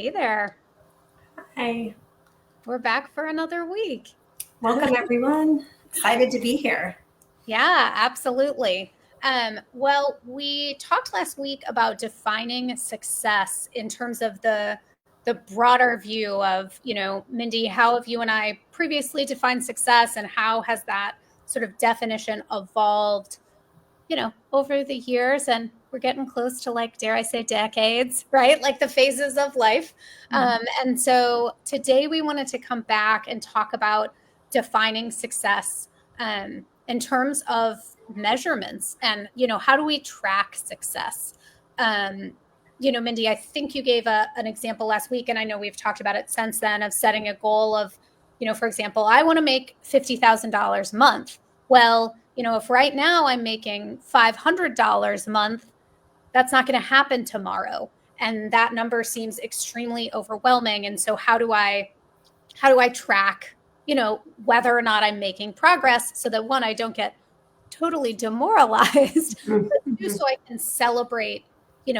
Hey there. Hi. We're back for another week. Welcome, everyone. Excited to be here. Yeah, absolutely. Well, we talked last week about defining success in terms of the broader view of, Mindy, how have you and I previously defined success and how has that sort of definition evolved, over the years? And we're getting close to, like, dare I say, decades, right? Like the phases of life. And so today we wanted to come back and talk about defining success in terms of measurements and, how do we track success? Mindy, I think you gave an example last week, and I know we've talked about it since then, of setting a goal of, for example, I want to make $50,000 a month. Well, if right now I'm making $500 a month, that's not going to happen tomorrow. And that number seems extremely overwhelming. And so how do I track, whether or not I'm making progress so that, one, I don't get totally demoralized, but two, so I can celebrate,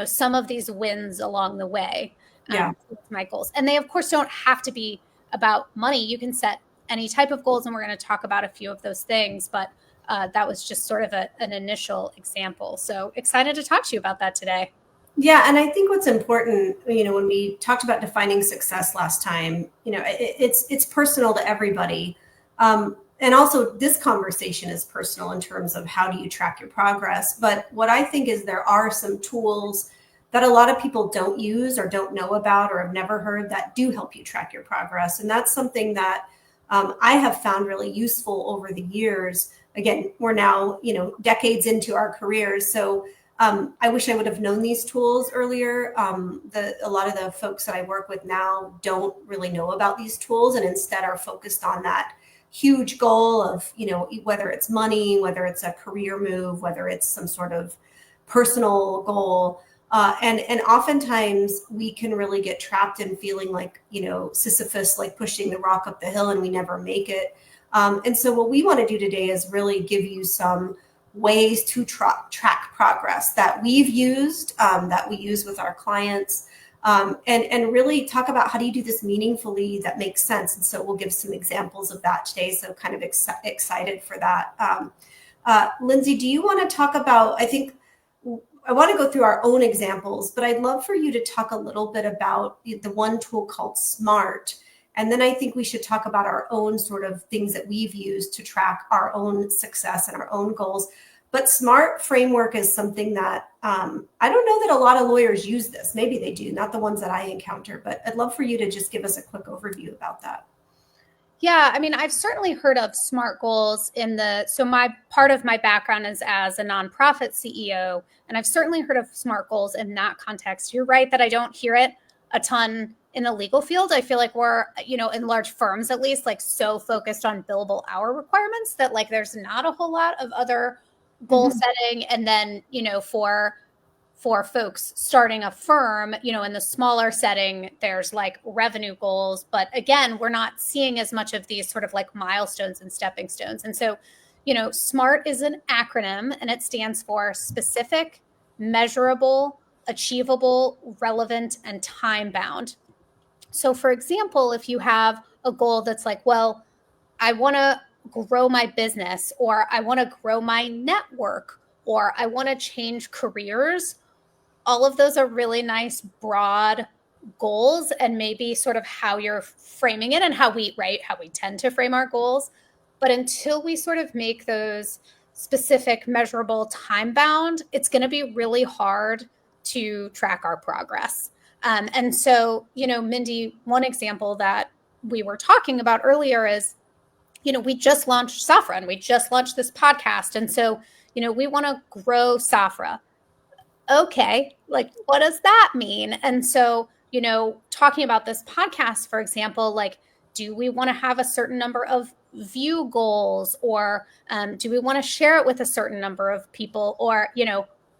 some of these wins along the way. Yeah. With my goals. And they, of course, don't have to be about money. You can set any type of goals, and we're going to talk about a few of those things, but that was just sort of an initial example. So excited to talk to you about that today. Yeah, and I think what's important, when we talked about defining success last time, it's personal to everybody. And also this conversation is personal in terms of how do you track your progress. But what I think is there are some tools that a lot of people don't use or don't know about or have never heard that do help you track your progress. And that's something that I have found really useful over the years. Again, we're now, decades into our careers. So I wish I would have known these tools earlier. A lot of the folks that I work with now don't really know about these tools and instead are focused on that huge goal of, whether it's money, whether it's a career move, whether it's some sort of personal goal. And oftentimes we can really get trapped in feeling like, Sisyphus, like pushing the rock up the hill and we never make it. And so what we want to do today is really give you some ways to track progress that we've used, that we use with our clients, and really talk about how do you do this meaningfully that makes sense. And so we'll give some examples of that today. So kind of excited for that. Lindsay, do you want to talk about, I want to go through our own examples, but I'd love for you to talk a little bit about the one tool called SMART. And then I think we should talk about our own sort of things that we've used to track our own success and our own goals. But SMART framework is something that I don't know that a lot of lawyers use this. Maybe they do, not the ones that I encounter, but I'd love for you to just give us a quick overview about that. Yeah, I mean, I've certainly heard of SMART goals so my part of my background is as a nonprofit CEO, and I've certainly heard of SMART goals in that context. You're right that I don't hear it a ton in the legal field. I feel like we're, in large firms at least, like so focused on billable hour requirements that like there's not a whole lot of other goal setting. And then, for folks starting a firm, in the smaller setting, there's like revenue goals. But again, we're not seeing as much of these sort of like milestones and stepping stones. And so, SMART is an acronym and it stands for specific, measurable, achievable, relevant, and time bound. So for example, if you have a goal that's like, well, I want to grow my business, or I want to grow my network, or I want to change careers, all of those are really nice, broad goals, and maybe sort of how you're framing it and how we tend to frame our goals. But until we sort of make those specific, measurable, time bound, it's going to be really hard to track our progress. And so, Mindy, one example that we were talking about earlier is, we just launched Safra and we just launched this podcast. And so, we want to grow Safra. Okay, like what does that mean? And so, talking about this podcast, for example, like, do we want to have a certain number of view goals, or do we want to share it with a certain number of people, or,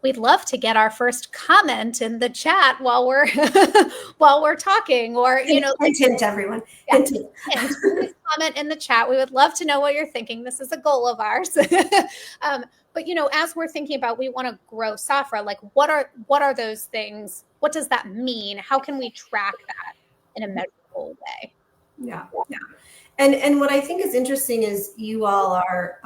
we'd love to get our first comment in the chat while we're while we're talking, or hint, everyone. Yeah, please comment in the chat. We would love to know what you're thinking. This is a goal of ours. But as we're thinking about, we want to grow Safra, like what are those things? What does that mean? How can we track that? in a measurable way. Yeah, yeah. And what I think is interesting is you all are,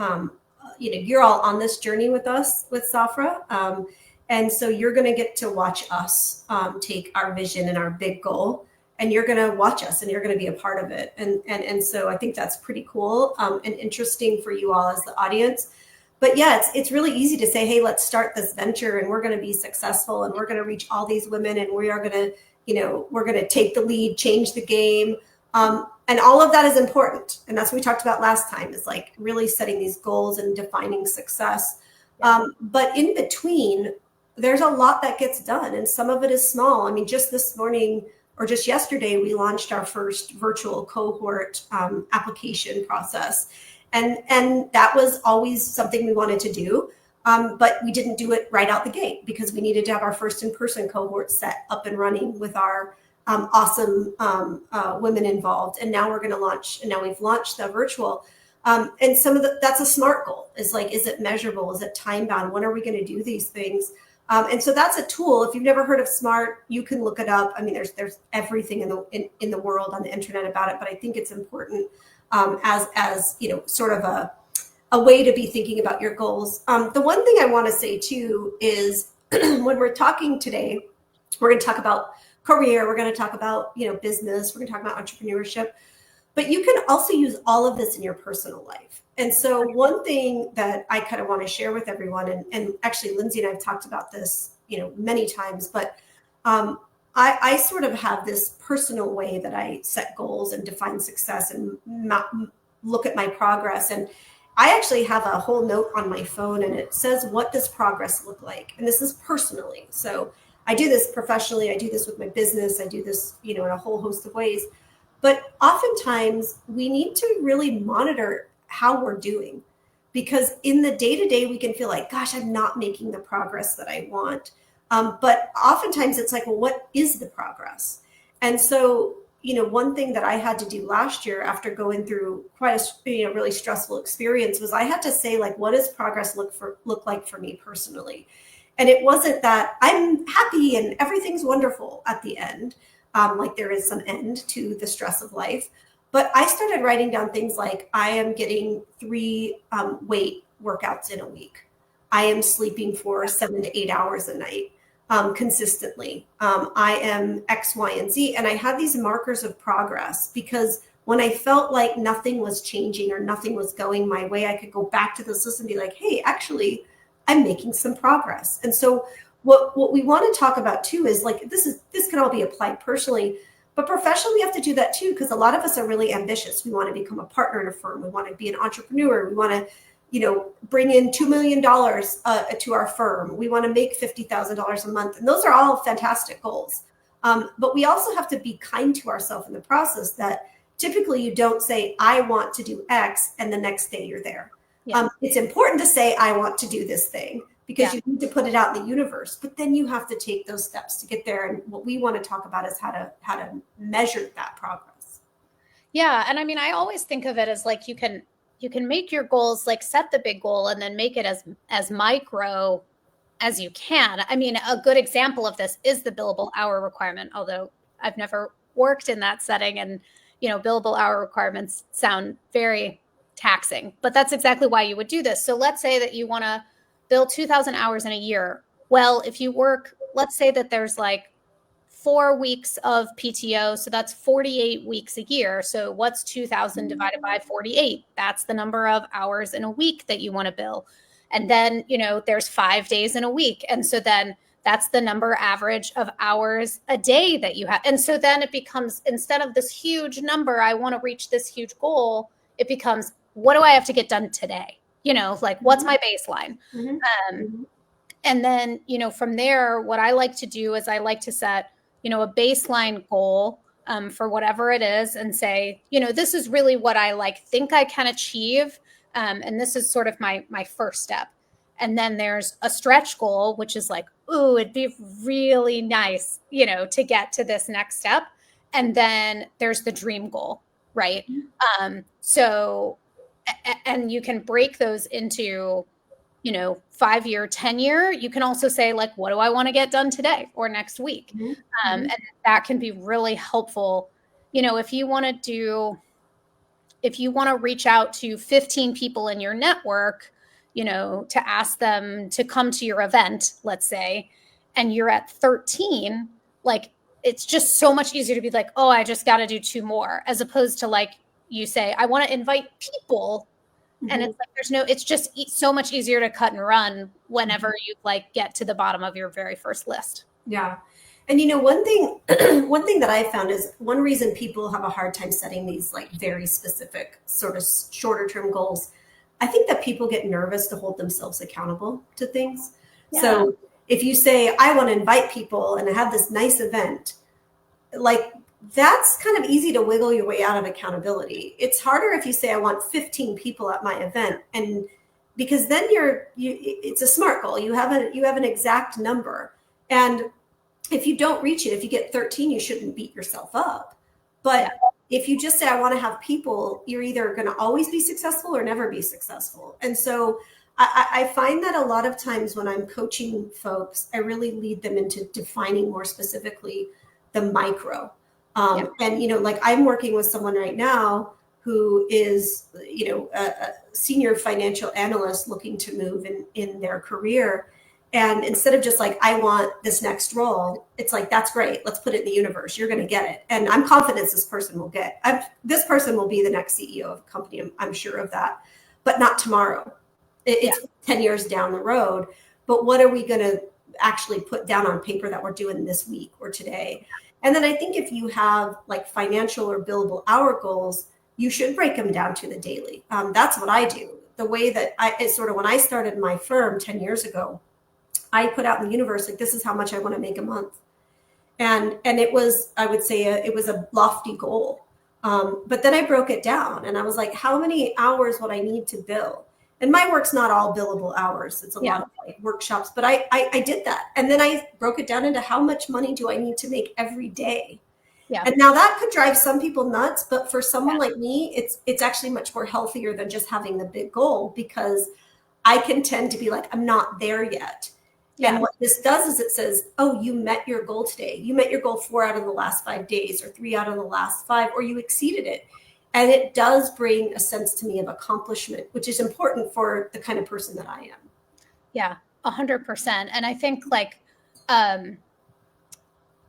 you're all on this journey with us with Safra, and so you're going to get to watch us take our vision and our big goal, and you're going to watch us, and you're going to be a part of it, and so I think that's pretty cool and interesting for you all as the audience. But yeah, it's really easy to say, hey, let's start this venture, and we're going to be successful, and we're going to reach all these women, and we are going to, we're going to take the lead, change the game. And all of that is important. And that's what we talked about last time, is like really setting these goals and defining success. But in between, there's a lot that gets done, and some of it is small. I mean, just this morning or just yesterday, we launched our first virtual cohort application process. And that was always something we wanted to do. But we didn't do it right out the gate because we needed to have our first in-person cohort set up and running with our awesome women involved. And now we're going to launch, and now we've launched the virtual. And some of that's a SMART goal. Is like, is it measurable? Is it time bound? When are we going to do these things? And so that's a tool. If you've never heard of SMART, you can look it up. I mean, there's everything in the world on the internet about it, but I think it's important as sort of a way to be thinking about your goals. The one thing I want to say too is when we're talking today, we're going to talk about career, we're going to talk about business, we're going to talk about entrepreneurship, but you can also use all of this in your personal life. And so one thing that I kind of want to share with everyone, and actually Lindsay and I've talked about this many times, but I sort of have this personal way that I set goals and define success and look at my progress. And I actually have a whole note on my phone, and it says, what does progress look like? And this is personally. So I do this professionally. I do this with my business. I do this, in a whole host of ways. But oftentimes we need to really monitor how we're doing, because in the day-to-day we can feel like, gosh, I'm not making the progress that I want. But oftentimes it's like, well, what is the progress? And so, one thing that I had to do last year after going through quite a really stressful experience was I had to say, like, what does progress look like for me personally? And it wasn't that I'm happy and everything's wonderful at the end, like there is some end to the stress of life. But I started writing down things like, I am getting 3 weight workouts in a week. I am sleeping for 7 to 8 hours a night consistently. I am X, Y, and Z. And I had these markers of progress, because when I felt like nothing was changing or nothing was going my way, I could go back to this list and be like, hey, actually, I'm making some progress. And so what we want to talk about too is like, this can all be applied personally, but professionally, we have to do that too, because a lot of us are really ambitious. We want to become a partner in a firm. We want to be an entrepreneur. We want to, bring in $2 million to our firm. We want to make $50,000 a month. And those are all fantastic goals. But we also have to be kind to ourselves in the process, that typically you don't say, I want to do X, and the next day you're there. Yeah. It's important to say, I want to do this thing, because you need to put it out in the universe, but then you have to take those steps to get there. And what we want to talk about is how to measure that progress. Yeah. And I mean, I always think of it as like, you can make your goals, like set the big goal and then make it as micro as you can. I mean, a good example of this is the billable hour requirement, although I've never worked in that setting, and, billable hour requirements sound very taxing, but that's exactly why you would do this. So let's say that you want to bill 2,000 hours in a year. Well, if you work, let's say that there's like 4 weeks of PTO, so that's 48 weeks a year. So what's 2,000 divided by 48? That's the number of hours in a week that you want to bill. And then, there's 5 days in a week. And so then that's the number average of hours a day that you have. And so then it becomes, instead of this huge number, I want to reach this huge goal, it becomes, what do I have to get done today? Like, what's my baseline? And then, from there, what I like to do is I like to set, a baseline goal for whatever it is, and say, this is really what I think I can achieve. And this is sort of my first step. And then there's a stretch goal, which is like, ooh, it'd be really nice, to get to this next step. And then there's the dream goal, right? So, and you can break those into, 5-year, 10-year. You can also say, like, what do I want to get done today or next week? And that can be really helpful if you want to reach out to 15 people in your network, to ask them to come to your event, let's say, and you're at 13, like, it's just so much easier to be like, oh, I just got to do 2 more, as opposed to like you say, I want to invite people. And Mhm. it's like, it's just so much easier to cut and run whenever you like get to the bottom of your very first list. Yeah. And one thing one thing that I found is one reason people have a hard time setting these like very specific sort of shorter term goals. I think that people get nervous to hold themselves accountable to things. Yeah. So if you say, I want to invite people and have this nice event, like that's kind of easy to wiggle your way out of accountability. It's harder if you say, I want 15 people at my event, and because then it's a SMART goal. You have an exact number. And if you don't reach it, if you get 13, you shouldn't beat yourself up. But Yeah. if you just say, I want to have people, you're either going to always be successful or never be successful. And so I find that a lot of times when I'm coaching folks, I really lead them into defining more specifically the micro. Yeah. And, like I'm working with someone right now who is, a senior financial analyst looking to move in their career. And instead of just like, I want this next role, it's like, that's great. Let's put it in the universe. You're going to get it. And I'm confident this person will this person will be the next CEO of a company. I'm sure of that, but not tomorrow. It's 10 years down the road. But what are we going to actually put down on paper that we're doing this week or today? And then I think if you have like financial or billable hour goals, you should break them down to the daily. That's what I do. The way that it's sort of when I started my firm 10 years ago, I put out in the universe, like, this is how much I want to make a month. And it was, I would say, it was a lofty goal. But then I broke it down and I was like, how many hours would I need to bill? And my work's not all billable hours. It's a lot of like workshops, but I did that. And then I broke it down into how much money do I need to make every day? Yeah. And now that could drive some people nuts, but for someone like me, it's actually much more healthier than just having the big goal, because I can tend to be like, I'm not there yet. Yeah. And what this does is it says, oh, you met your goal today. You met your goal 4 out of the last 5 days, or 3 out of the last 5, or you exceeded it. And it does bring a sense to me of accomplishment, which is important for the kind of person that I am. Yeah, 100%. And I think like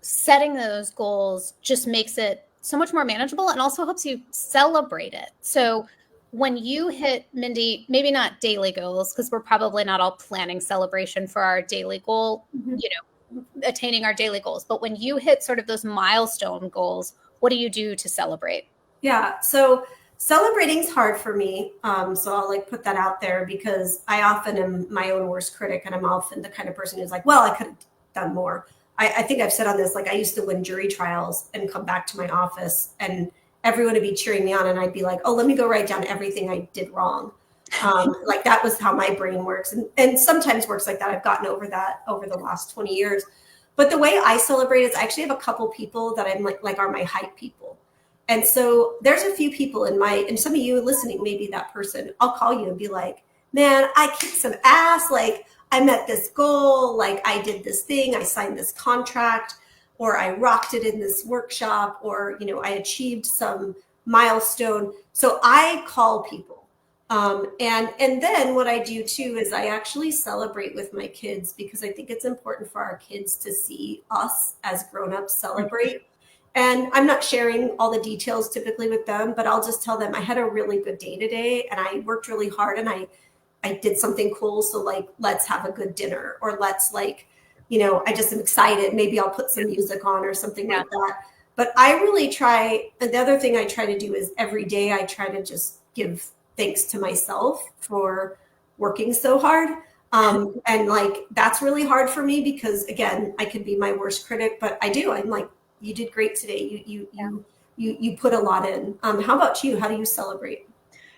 setting those goals just makes it so much more manageable and also helps you celebrate it. So when you hit, Mindy, maybe not daily goals, because we're probably not all planning celebration for our daily goal, attaining our daily goals. But when you hit sort of those milestone goals, what do you do to celebrate? Yeah. So celebrating's hard for me. So I'll like put that out there, because I often am my own worst critic, and I'm often the kind of person who's like, well, I could have done more. I think I've said on this, like I used to win jury trials and come back to my office and everyone would be cheering me on, and I'd be like, oh, let me go write down everything I did wrong. Like that was how my brain works. And sometimes works like that. I've gotten over that over the last 20 years. But the way I celebrate is I actually have a couple people that I'm like are my hype people. And so there's a few people and some of you listening, maybe that person, I'll call you and be like, man, I kicked some ass. Like I met this goal. Like I did this thing. I signed this contract, or I rocked it in this workshop, or, I achieved some milestone. So I call people. And then what I do too is I actually celebrate with my kids, because I think it's important for our kids to see us as grown-ups celebrate. And I'm not sharing all the details typically with them, but I'll just tell them I had a really good day today and I worked really hard and I did something cool. So like, let's have a good dinner, or let's like, I just am excited. Maybe I'll put some music on or something like that. But I really try. The other thing I try to do is every day I try to just give thanks to myself for working so hard. And like, that's really hard for me because again, I can be my worst critic, but I'm like, you did great today. You put a lot in. How about you? How do you celebrate?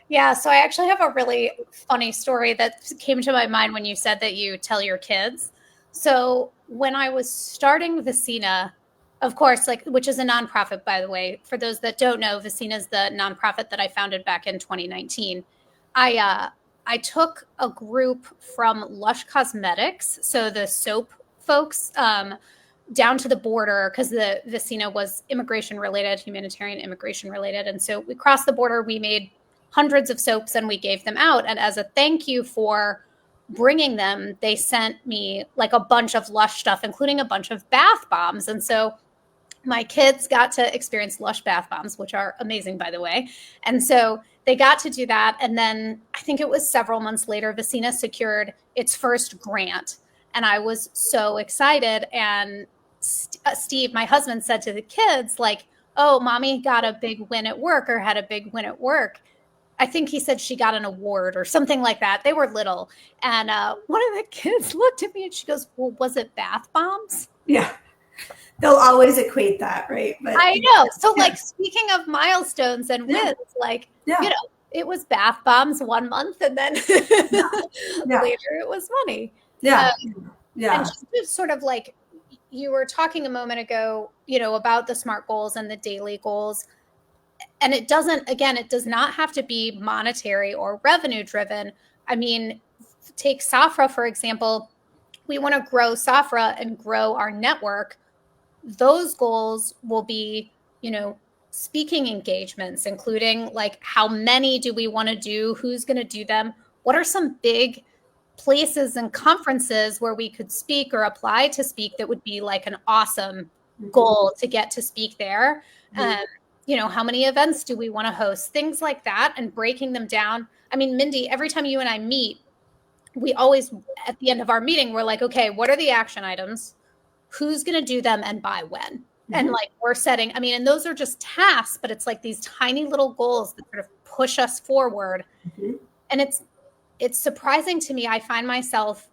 Yeah, so I actually have a really funny story that came to my mind when you said that you tell your kids. So when I was starting Vicina, of course, which is a nonprofit, by the way, for those that don't know, Vicina is the nonprofit that I founded back in 2019. I took a group from Lush Cosmetics, so the soap folks, down to the border, because the Vicina was immigration related, humanitarian immigration related. And so we crossed the border, we made hundreds of soaps and we gave them out. And as a thank you for bringing them, they sent me like a bunch of Lush stuff, including a bunch of bath bombs. And so my kids got to experience Lush bath bombs, which are amazing, by the way. And so they got to do that. And then I think it was several months later, Vicina secured its first grant. And I was so excited. And Steve, my husband, said to the kids, like, oh, mommy got a big win at work or had a big win at work. I think he said she got an award or something like that. They were little. And one of the kids looked at me and she goes, well, was it bath bombs? Yeah. They'll always equate that, right? But I know. So like, speaking of milestones and wins, like, it was bath bombs 1 month and then later it was money. Yeah. And just sort of like, you were talking a moment ago, about the SMART goals and the daily goals. And it does not have to be monetary or revenue driven. I mean, take Safra, for example. We want to grow Safra and grow our network. Those goals will be, speaking engagements, including like how many do we want to do? Who's going to do them? What are some big places and conferences where we could speak or apply to speak that would be like an awesome goal to get to speak there? How many events do we want to host? Things like that, and breaking them down. I mean, Mindy, every time you and I meet, we always, at the end of our meeting, we're like, okay, what are the action items? Who's going to do them and by when? And like, we're setting, and those are just tasks, but it's like these tiny little goals that sort of push us forward. And it's surprising to me. I find myself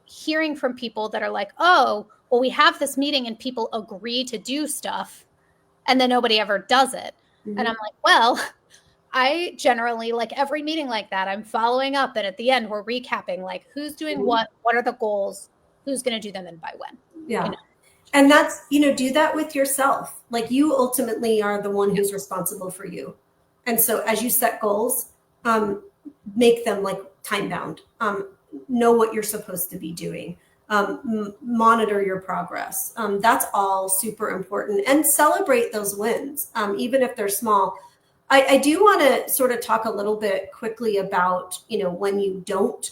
hearing from people that are like, oh, well, we have this meeting and people agree to do stuff and then nobody ever does it. And I'm like, well, I generally, like every meeting like that, I'm following up. And at the end, we're recapping, like, who's doing what are the goals, who's going to do them and by when. Yeah. And that's, do that with yourself. Like, you ultimately are the one who's responsible for you. And so as you set goals, make them like time bound, know what you're supposed to be doing, monitor your progress. That's all super important, and celebrate those wins, even if they're small. I do want to sort of talk a little bit quickly about, when you don't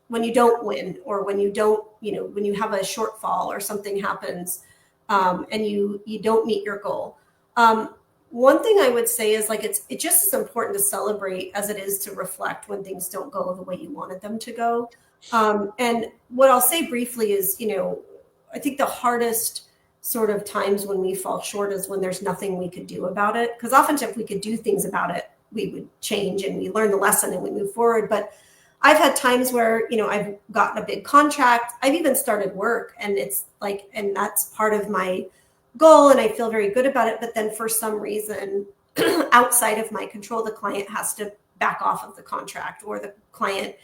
win, or when you don't, when you have a shortfall or something happens, and you don't meet your goal. One thing I would say is, like, it's just as important to celebrate as it is to reflect when things don't go the way you wanted them to go. And what I'll say briefly is, I think the hardest sort of times when we fall short is when there's nothing we could do about it. Because often if we could do things about it, we would change and we learn the lesson and we move forward. But I've had times where, I've gotten a big contract. I've even started work, and it's like, and that's part of my goal, and I feel very good about it. But then for some reason outside of my control, the client has to back off of the contract, or the client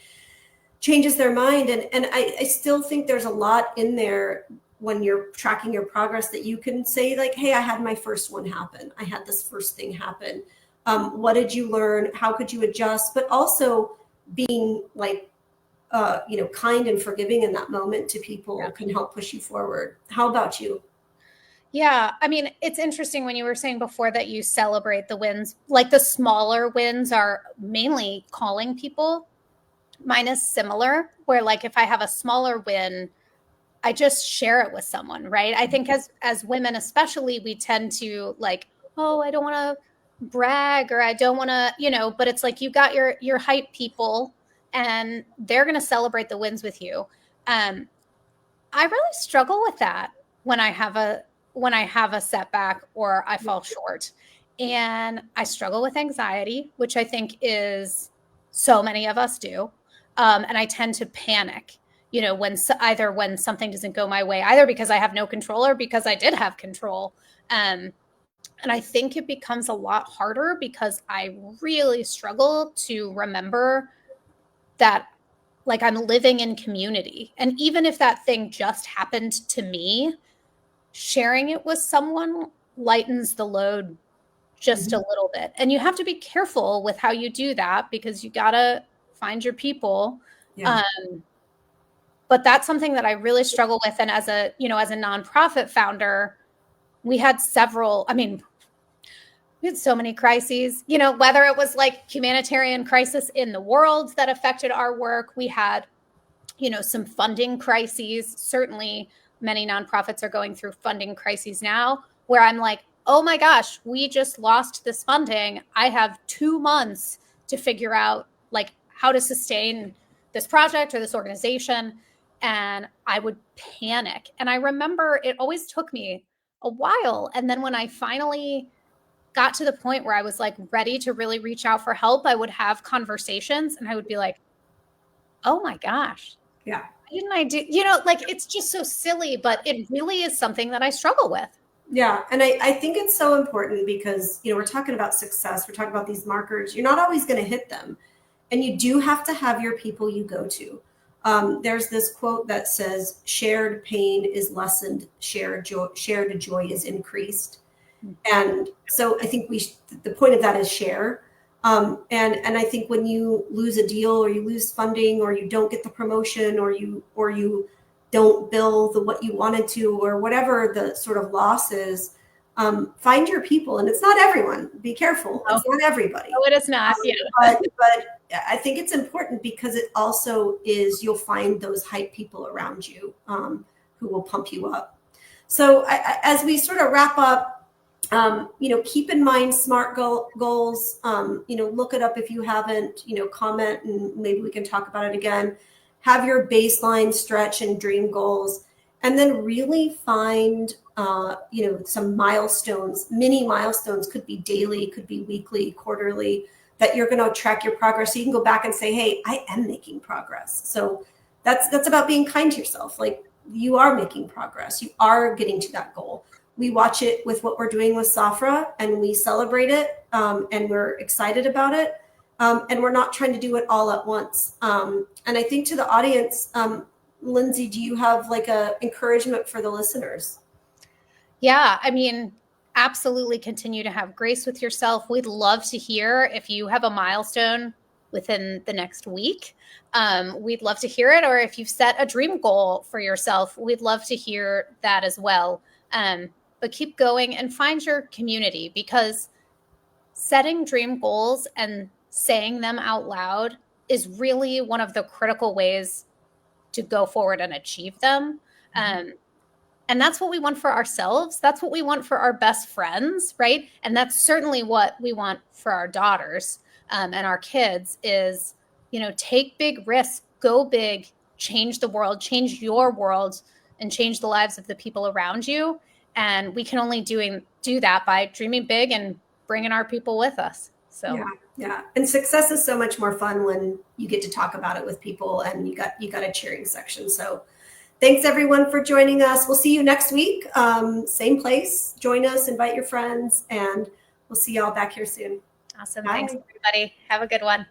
changes their mind. And I still think there's a lot in there when you're tracking your progress that you can say, like, hey, I had my first one happen. I had this first thing happen. What did you learn? How could you adjust? But also being like, kind and forgiving in that moment to people can help push you forward. How about you? Yeah. It's interesting when you were saying before that you celebrate the wins, like the smaller wins are mainly calling people. Mine is similar, where like, if I have a smaller win, I just share it with someone, right? I think as women, especially, we tend to like, oh, I don't want to brag, or I don't want to, but it's like, you got your hype people and they're going to celebrate the wins with you. I really struggle with that when I have a setback or I fall short, and I struggle with anxiety, which I think is so many of us do. And I tend to panic, when something doesn't go my way, either because I have no control or because I did have control. And I think it becomes a lot harder because I really struggle to remember that, like, I'm living in community. And even if that thing just happened to me, sharing it with someone lightens the load just a little bit. And you have to be careful with how you do that, because you got to find your people. Yeah. But that's something that I really struggle with. And as a nonprofit founder, we had we had so many crises, whether it was like humanitarian crisis in the world that affected our work. We had, some funding crises. Certainly many nonprofits are going through funding crises now, where I'm like, oh my gosh, we just lost this funding. I have 2 months to figure out like how to sustain this project or this organization. And I would panic. And I remember it always took me a while. And then when I finally got to the point where I was like ready to really reach out for help, I would have conversations and I would be like, oh my gosh. Yeah. Why didn't I do, like it's just so silly, but it really is something that I struggle with. Yeah. And I think it's so important because, we're talking about success. We're talking about these markers. You're not always going to hit them. And you do have to have your people you go to. There's this quote that says, shared pain is lessened, shared joy is increased. And so I think the point of that is share. And I think when you lose a deal or you lose funding or you don't get the promotion or you don't bill what you wanted to or whatever the sort of loss is, find your people. And it's not everyone. Be careful. No. It's not everybody. No, it is not. Yeah. But I think it's important because it also is, you'll find those hype people around you who will pump you up. So as we sort of wrap up, keep in mind SMART goals, look it up if you haven't, comment and maybe we can talk about it again. Have your baseline stretch and dream goals, and then really find, some milestones, mini milestones, could be daily, could be weekly, quarterly, that you're going to track your progress. So you can go back and say, hey, I am making progress. So that's about being kind to yourself. Like, you are making progress. You are getting to that goal. We watch it with what we're doing with Safra and we celebrate it and we're excited about it. And we're not trying to do it all at once. And I think to the audience, Lindsay, do you have like a encouragement for the listeners? Yeah, absolutely continue to have grace with yourself. We'd love to hear if you have a milestone within the next week. We'd love to hear it. Or if you've set a dream goal for yourself, we'd love to hear that as well. But keep going and find your community, because setting dream goals and saying them out loud is really one of the critical ways to go forward and achieve them. And that's what we want for ourselves. That's what we want for our best friends, right? And that's certainly what we want for our daughters and our kids is, take big risks, go big, change the world, change your world, and change the lives of the people around you. And we can only do that by dreaming big and bringing our people with us. So yeah. And success is so much more fun when you get to talk about it with people and you got a cheering section. So thanks everyone for joining us. We'll see you next week. Same place. Join us, invite your friends, and we'll see y'all back here soon. Awesome. Bye. Thanks everybody. Have a good one.